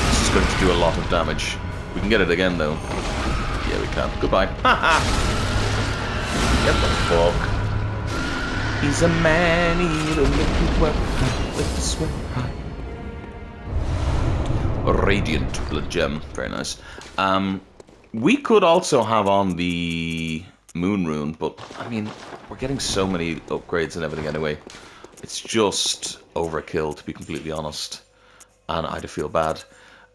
This is going to do a lot of damage. We can get it again, though. Yeah, we can. Goodbye. Haha! Get the fuck. He's a man-eater, make it work, let the sweat high. Radiant blood gem. Very nice. We could also have on the moon rune, but, I mean, we're getting so many upgrades and everything anyway. It's just overkill, to be completely honest. And I'd feel bad.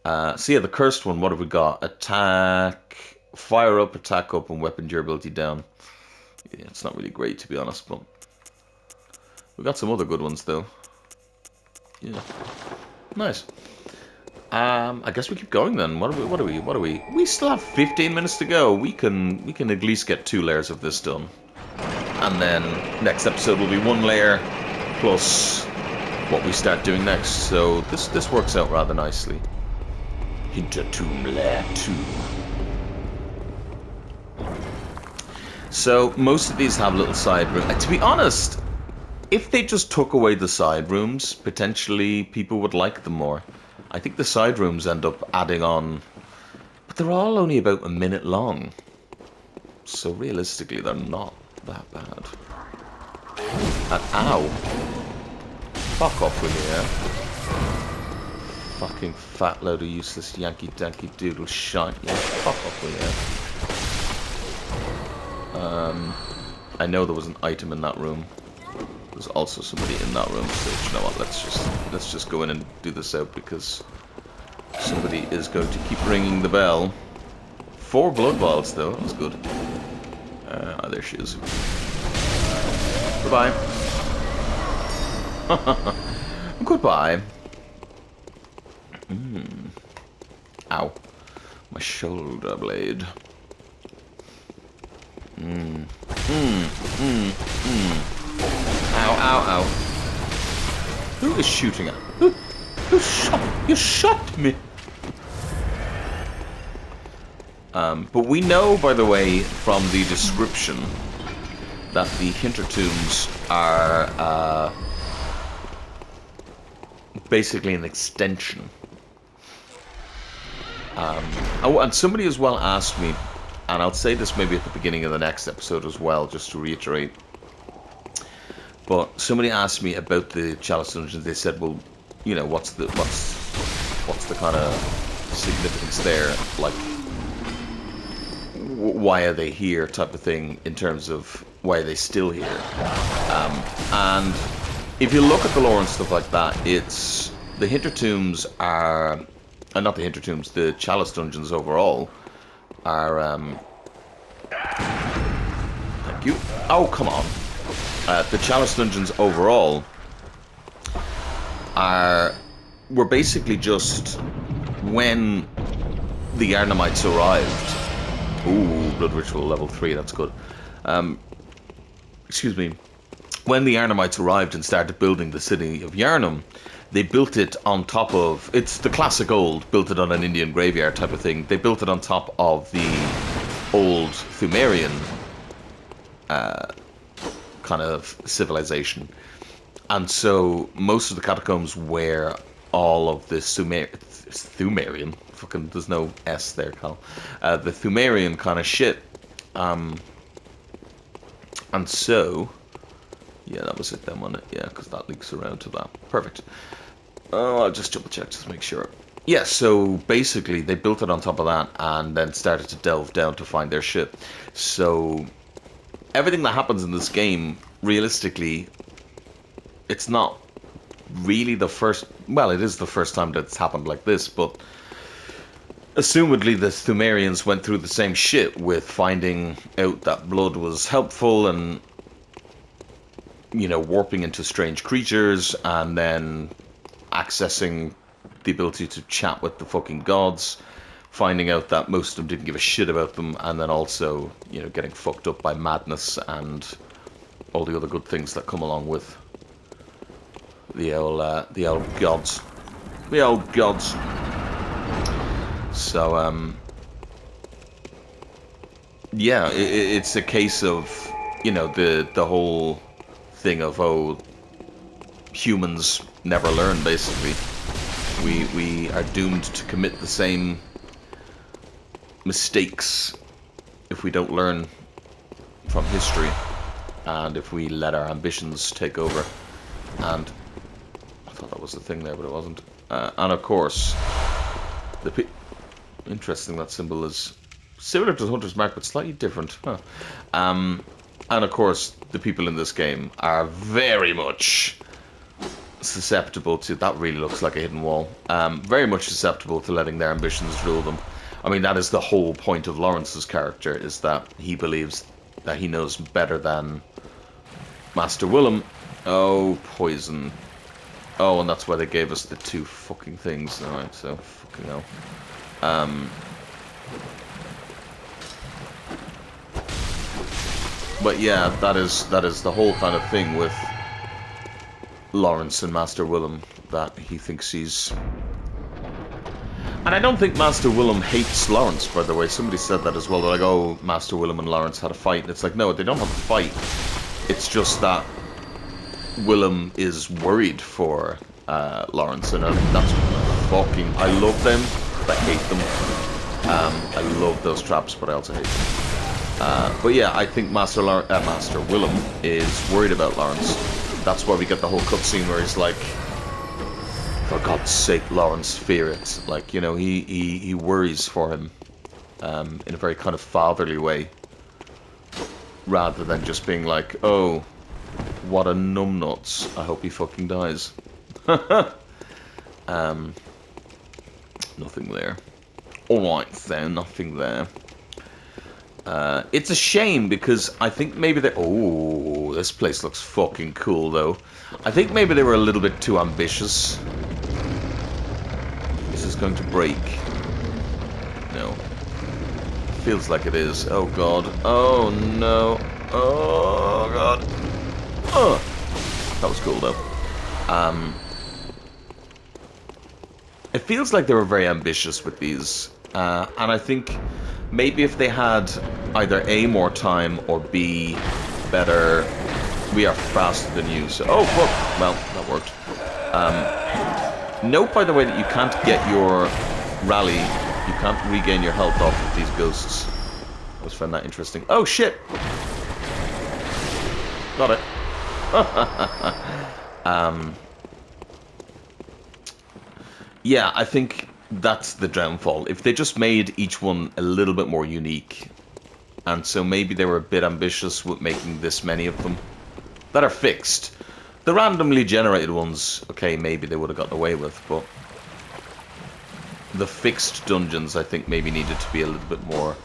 So yeah, the cursed one, what have we got? Attack, fire up, attack up, and weapon durability down. Yeah, it's not really great, to be honest, but we got some other good ones though. Yeah, nice. I guess we keep going then. What are we? We still have 15 minutes to go. We can at least get 2 layers of this done, and then next episode will be 1 layer plus what we start doing next. So this works out rather nicely. Hintertomb Lair 2. So most of these have little side rooms. To be honest, if they just took away the side rooms, potentially people would like them more. I think the side rooms end up adding on, but they're all only about a minute long. So realistically, they're not that bad. And ow! Fuck off with me, yeah? Fucking fat load of useless Yankee doodle shite. Yeah, fuck off with you. I know there was an item in that room. There's also somebody in that room, so you know what, let's just go in and do this out because somebody is going to keep ringing the bell. 4 blood vials though, that's good. There she is. Goodbye. Goodbye. Ow. My shoulder blade. Ow, ow, ow. Who is shooting at? You shot me! But we know, by the way, from the description, that the Hintertombs are basically an extension. Oh, and somebody as well asked me, and I'll say this maybe at the beginning of the next episode as well, just to reiterate. But somebody asked me about the Chalice Dungeons. They said, "Well, you know, what's the kind of significance there? Like, why are they here?" Type of thing in terms of why are they still here. And if you look at the lore and stuff like that, it's the Hintertombs are, not the Hintertombs, the Chalice Dungeons overall are. Thank you. Oh, come on. The Chalice Dungeons overall were basically just when the Yharnamites arrived. Ooh, Blood Ritual level 3, that's good. Excuse me. When the Yharnamites arrived and started building the city of Yharnam, they built it on top of, it's the classic old, built it on an Indian graveyard type of thing. They built it on top of the old Thumerian kind of civilization, and so most of the catacombs were all of the Thumerian, fucking there's no S there, Carl, the Thumerian kind of shit, and so yeah, that was it then, wasn't it? Yeah, because that links around to that. Perfect. Oh, I'll just double check just to make sure. Yeah, so basically they built it on top of that and then started to delve down to find their shit. So everything that happens in this game, realistically, it's not really the first... Well, it is the first time that it's happened like this, but assumedly the Thumerians went through the same shit with finding out that blood was helpful and, you know, warping into strange creatures and then accessing the ability to chat with the fucking gods, finding out that most of them didn't give a shit about them, and then also, you know, getting fucked up by madness and all the other good things that come along with the old gods. The old gods. So, yeah, it's a case of, you know, the whole thing of, oh, humans never learn, basically. We are doomed to commit the same mistakes if we don't learn from history, and if we let our ambitions take over. And I thought that was the thing there, but it wasn't. And of course, interesting, that symbol is similar to the Hunter's Mark, but slightly different. Huh. And of course, the people in this game are very much susceptible to... That really looks like a hidden wall. Very much susceptible to letting their ambitions rule them. I mean, that is the whole point of Lawrence's character, is that he believes that he knows better than Master Willem. Oh, poison. Oh, and that's why they gave us the 2 fucking things. Alright, so, fucking hell. But yeah, that is the whole kind of thing with Lawrence and Master Willem, that he thinks he's... And I don't think Master Willem hates Lawrence, by the way. Somebody said that as well. They're like, oh, Master Willem and Lawrence had a fight. And it's like, no, they don't have a fight. It's just that Willem is worried for Lawrence, and that's fucking... I love them, but I hate them. I love those traps, but I also hate them. But yeah, I think Master Willem is worried about Lawrence. That's why we get the whole cutscene where he's like, for God's sake, Lawrence, fear it. Like, you know, he worries for him in a very kind of fatherly way, rather than just being like, oh, what a numbnuts, I hope he fucking dies. Nothing there. Alright then, nothing there. It's a shame, because I think maybe they... Oh, this place looks fucking cool, though. I think maybe they were a little bit too ambitious. This is going to break. No. Feels like it is. Oh, God. Oh, no. Oh, God. Oh. That was cool, though. It feels like they were very ambitious with these. And I think... maybe if they had either A, more time, or B, better... We are faster than you, so... Oh, fuck! Well, that worked. Note, by the way, that you can't get your rally... You can't regain your health off of these ghosts. I always found that interesting. Oh, shit! Got it. Yeah, I think... that's the downfall. If they just made each one a little bit more unique, and so maybe they were a bit ambitious with making this many of them that are fixed. The randomly generated ones, okay, maybe they would have gotten away with, but the fixed dungeons, I think, maybe needed to be a little bit more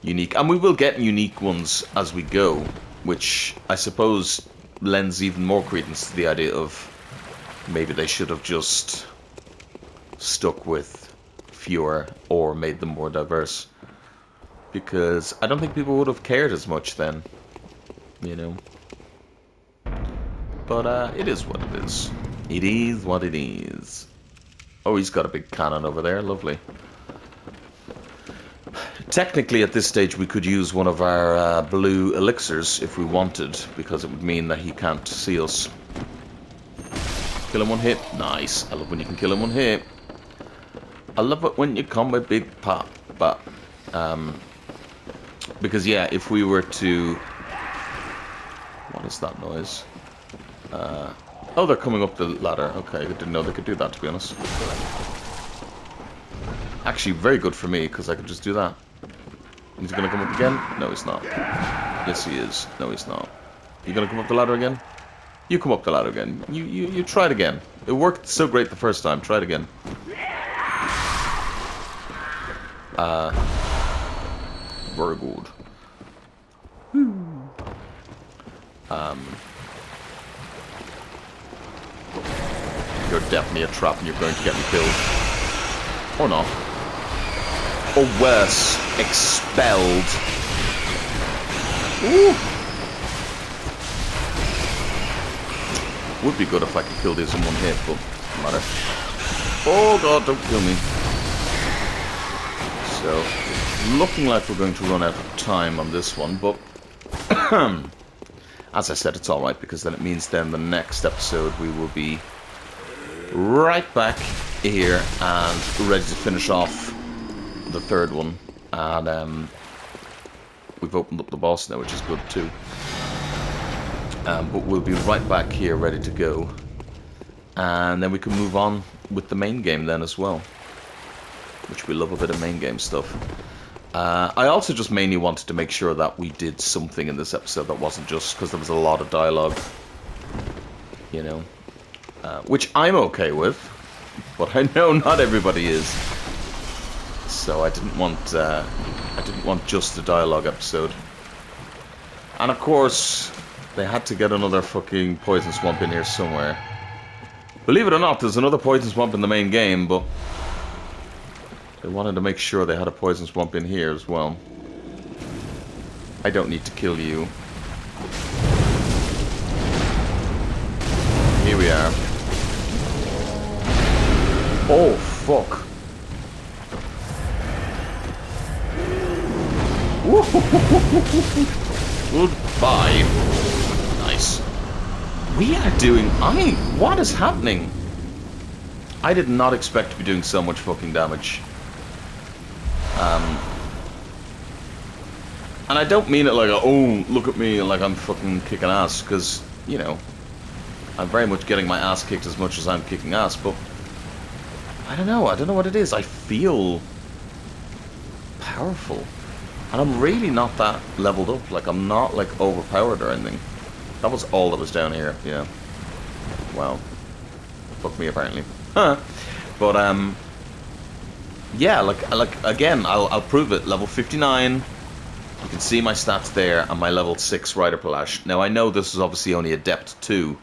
unique. And we will get unique ones as we go, which I suppose lends even more credence to the idea of maybe they should have just stuck with fewer or made them more diverse, because I don't think people would have cared as much then, you know. But it is what it is. It is what it is. Oh, he's got a big cannon over there. Lovely. Technically, at this stage, we could use one of our blue elixirs if we wanted, because it would mean that he can't see us. Kill him one hit. Nice. I love when you can kill him one hit. I love it when you come with big pop. But, because, yeah, if we were to... What is that noise? Oh, they're coming up the ladder. Okay, I didn't know they could do that, to be honest. Actually, very good for me, because I could just do that. Is he going to come up again? No, he's not. Yes, he is. No, he's not. You going to come up the ladder again? You come up the ladder again. You try it again. It worked so great the first time. Try it again. Very good. You're definitely a trap and you're going to get me killed. Or not. Or worse, expelled. Ooh. Would be good if I could kill these in one hit, but no matter. Oh god, don't kill me. So, looking like we're going to run out of time on this one, but as I said, it's alright, because then it means then the next episode we will be right back here and ready to finish off the third one. And we've opened up the boss now, which is good too. But we'll be right back here ready to go. And then we can move on with the main game then as well. Which we love a bit of main game stuff. I also just mainly wanted to make sure that we did something in this episode that wasn't just because there was a lot of dialogue. You know. Which I'm okay with. But I know not everybody is. So I didn't want just a dialogue episode. And of course, they had to get another fucking poison swamp in here somewhere. Believe it or not, there's another poison swamp in the main game, but they wanted to make sure they had a poison swamp in here as well. I don't need to kill you. Here we are. Oh, fuck. Goodbye. Nice. We are doing... what is happening? I did not expect to be doing so much fucking damage. And I don't mean it like, oh, look at me, like I'm fucking kicking ass, because, you know, I'm very much getting my ass kicked as much as I'm kicking ass, but I don't know what it is. I feel powerful. And I'm really not that leveled up. Like, I'm not, like, overpowered or anything. That was all that was down here, yeah. Wow. Fuck me, apparently. Huh. But, yeah, like again, I'll prove it. Level 59. You can see my stats there, and my level 6 Rider Palash. Now, I know this is obviously only Adept 2.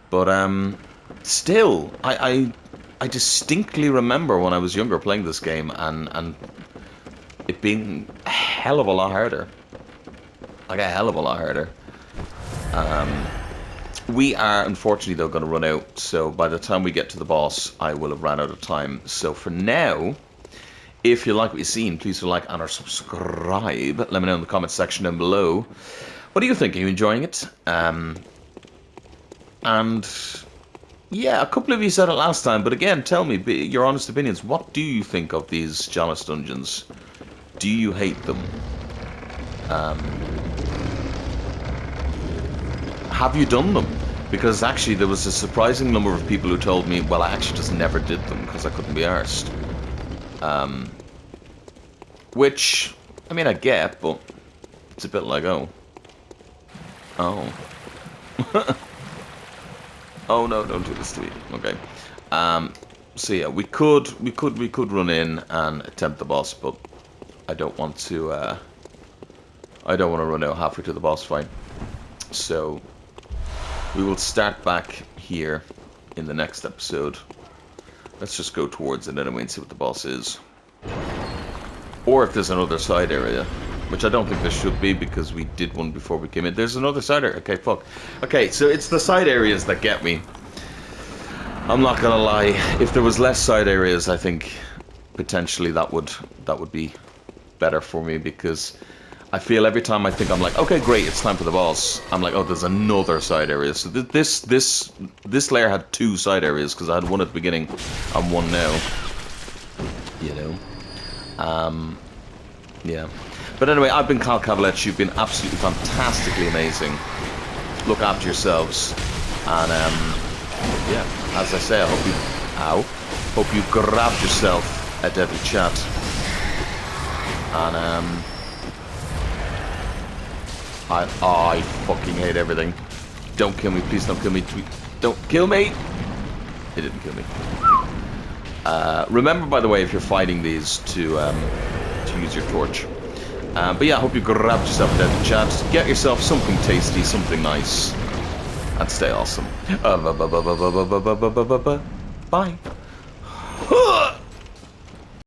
But, still, I distinctly remember when I was younger playing this game, and it being a hell of a lot harder. Like, a hell of a lot harder. We are, unfortunately, though, going to run out. So, by the time we get to the boss, I will have run out of time. So, for now, if you like what you've seen, please do like and or subscribe. Let me know in the comments section down below. What do you think? Are you enjoying it? And... yeah, a couple of you said it last time, but again, tell me your honest opinions. What do you think of these Chalice dungeons? Do you hate them? Have you done them? Because actually there was a surprising number of people who told me, well, I actually just never did them because I couldn't be arsed. Which, I mean, I get, but it's a bit like, oh. Oh. Oh no, don't do this to me. Okay. So yeah, we could run in and attempt the boss, but I don't want to run out halfway to the boss fight. So we will start back here in the next episode. Let's just go towards it anyway and see what the boss is. Or if there's another side area, which I don't think there should be because we did one before we came in. There's another side area. Okay, fuck. Okay, so it's the side areas that get me. I'm not gonna lie. If there was less side areas, I think potentially that would be better for me, because I feel every time I think I'm like, okay, great, it's time for the boss, I'm like, oh, there's another side area. So this layer had 2 side areas because I had one at the beginning and one now. You know. Yeah. But anyway, I've been Kavalech. You've been absolutely fantastically amazing. Look after yourselves. And, yeah, as I say, I hope you grabbed yourself a deadly chat. And, I fucking hate everything. Don't kill me, please don't kill me. Don't kill me! It didn't kill me. Remember, by the way, if you're fighting these, to to use your torch. But yeah, I hope you grabbed yourself a deadly chat. Get yourself something tasty, something nice, and stay awesome. Bye.